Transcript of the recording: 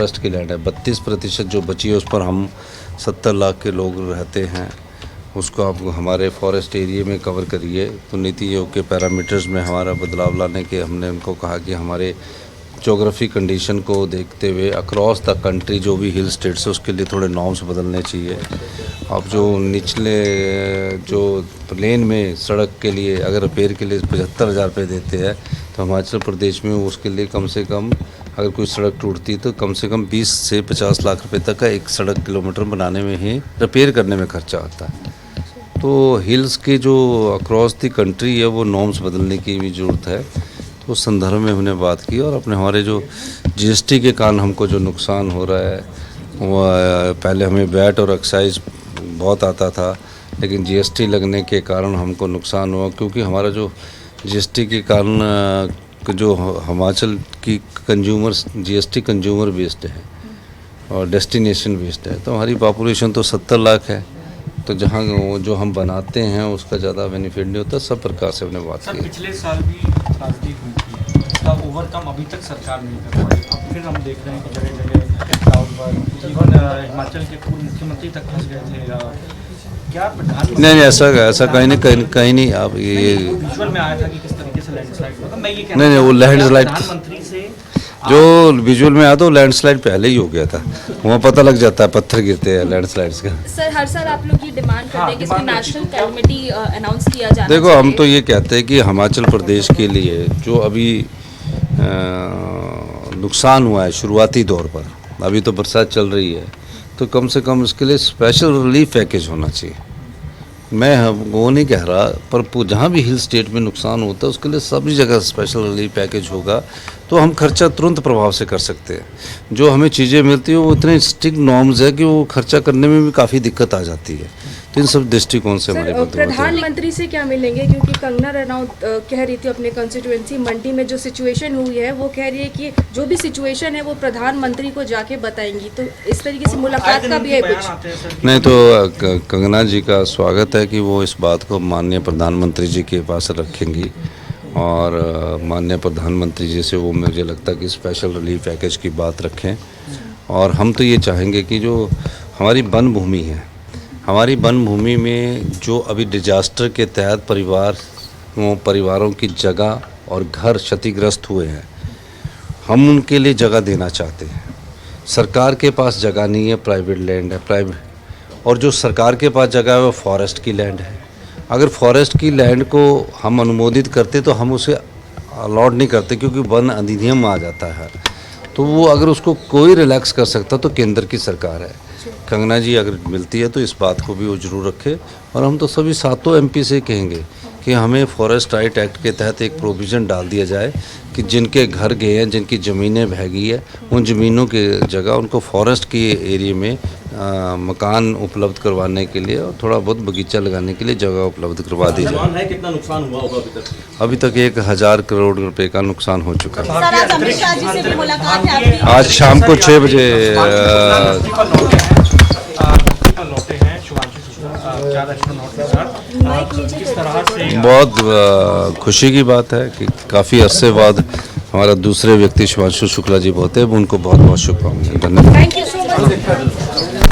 Forest की land है। 32% जो बची है उस पर हम 70 लाख के लोग रहते हैं, उसको आप हमारे फॉरेस्ट एरिया में कवर करिए। तो नीति आयोग के पैरामीटर्स में हमारा बदलाव लाने के हमने उनको कहा कि हमारे जोग्राफी कंडीशन को देखते हुए अक्रॉस द कंट्री जो भी हिल स्टेट्स है उसके लिए थोड़े नॉर्म्स बदलने चाहिए। अब जो निचले जो प्लेन में सड़क के लिए अगर रिपेयर के लिए 75,000 रुपये देते हैं, तो हिमाचल प्रदेश में उसके लिए कम से कम अगर कोई सड़क टूटती तो कम से कम 20 से 50 लाख रुपए तक का एक सड़क किलोमीटर बनाने में ही रिपेयर करने में खर्चा आता है। तो हिल्स के जो अक्रॉस द कंट्री है वो नॉर्म्स बदलने की भी ज़रूरत है। तो उस संदर्भ में हमने बात की और अपने हमारे जो जीएसटी के कारण हमको जो नुकसान हो रहा है, वो पहले हमें वैट और एक्साइज बहुत आता था, लेकिन जीएसटी लगने के कारण हमको नुकसान हुआ, क्योंकि हमारा जो जीएसटी के कारण जो हिमाचल की कंज्यूमर जीएसटी कंज्यूमर बेस्ड है और डेस्टिनेशन बेस्ड है। तो हमारी पॉपुलेशन तो 70 लाख है, तो जहाँ जो हम बनाते हैं उसका ज़्यादा बेनिफिट नहीं होता। सब प्रकार से हमने बात की। पिछले साल भी त्रासदी हुई थी, इसका ओवरकम अभी तक सरकार नहीं कर पाई। अब फिर हम देख रहे हैं कि जगह जगह क्लाउड बर्स्ट, इवन हिमाचल के पूर्व मुख्यमंत्री तक फंस गए थे। क्या प्रधानमंत्री नहीं ऐसा कहीं नहीं आप ये विजुअल में आया था कि किस तरीके से लैंडस्लाइड हुआ था। मैं ये नहीं वो लैंडस्लाइड प्रधानमंत्री से जो विजुअल में आया तो लैंडस्लाइड पहले ही हो गया था, वहाँ पता लग जाता है पत्थर गिरते हैं लैंडस्लाइड्स का। सर हर साल आप लोग ये डिमांड करते हैं कि इसकी नेशनल कैलेमिटी अनाउंस किया जाना देखो चाहिए। हम तो ये कहते हैं कि हिमाचल प्रदेश के लिए जो अभी नुकसान हुआ है शुरुआती दौर पर, अभी तो बरसात चल रही है, तो कम से कम इसके लिए स्पेशल रिलीफ पैकेज होना चाहिए। मैं वो नहीं कह रहा, पर जहाँ भी हिल स्टेट में नुकसान होता है उसके लिए सभी जगह स्पेशल रिलीफ पैकेज होगा, तो हम खर्चा तुरंत प्रभाव से कर सकते हैं। जो हमें चीज़ें मिलती हैं वो इतने स्ट्रिक्ट नॉर्म्स है कि वो खर्चा करने में भी काफ़ी दिक्कत आ जाती है। तो इन सब दृष्टिकोण से हमारी बात प्रधानमंत्री से क्या मिलेंगे, क्योंकि कंगना रनौत कह रही थी अपने कंस्टिट्यूएंसी मंडी में जो सिचुएशन हुई है वो कह रही है कि जो भी सिचुएशन है वो प्रधानमंत्री को जाके बताएंगी। तो इस तरीके से मुलाकात का भी है कुछ नहीं। तो कंगना जी का स्वागत है कि वो इस बात को माननीय प्रधानमंत्री जी के पास रखेंगी और माननीय प्रधानमंत्री जी से वो मुझे लगता है कि स्पेशल रिलीफ पैकेज की बात रखें। और हम तो ये चाहेंगे कि जो हमारी वन भूमि है, हमारी वन भूमि में जो अभी डिजास्टर के तहत परिवारों की जगह और घर क्षतिग्रस्त हुए हैं, हम उनके लिए जगह देना चाहते हैं। सरकार के पास जगह नहीं है, प्राइवेट लैंड है, प्राइवेट, और जो सरकार के पास जगह है वो फॉरेस्ट की लैंड है। अगर फॉरेस्ट की लैंड को हम अनुमोदित करते तो हम उसे अलॉट नहीं करते, क्योंकि वन अधिनियम आ जाता है। तो वो अगर उसको कोई रिलैक्स कर सकता तो केंद्र की सरकार है। कंगना जी अगर मिलती है तो इस बात को भी वो जरूर रखे। और हम तो सभी सातों एमपी से कहेंगे कि हमें फॉरेस्ट राइट एक्ट के तहत एक प्रोविज़न डाल दिया जाए कि जिनके घर गए हैं, जिनकी ज़मीनें बह गई है, उन ज़मीनों की जगह उनको फॉरेस्ट के एरिया में मकान उपलब्ध करवाने के लिए और थोड़ा बहुत बगीचा लगाने के लिए जगह उपलब्ध करवा दी जाए। कितना नुकसान हुआ होगा अभी तक? अभी तक 1000 करोड़ रुपए का नुकसान हो चुका है। सर आज अमित शाह जी से भी मुलाकात है आपकी? आज शाम को 6 बजे लौटे हैं शिवांशु शुक्ला 4 एस्ट्रोनॉट के साथ। किस तरह से बहुत खुशी की बात है कि काफ़ी अरसे बाद हमारा दूसरे व्यक्ति शिवांशु शुक्ला जी होते हैं, उनको बहुत बहुत शुभकामनाएं। धन्यवाद। Thank you so much.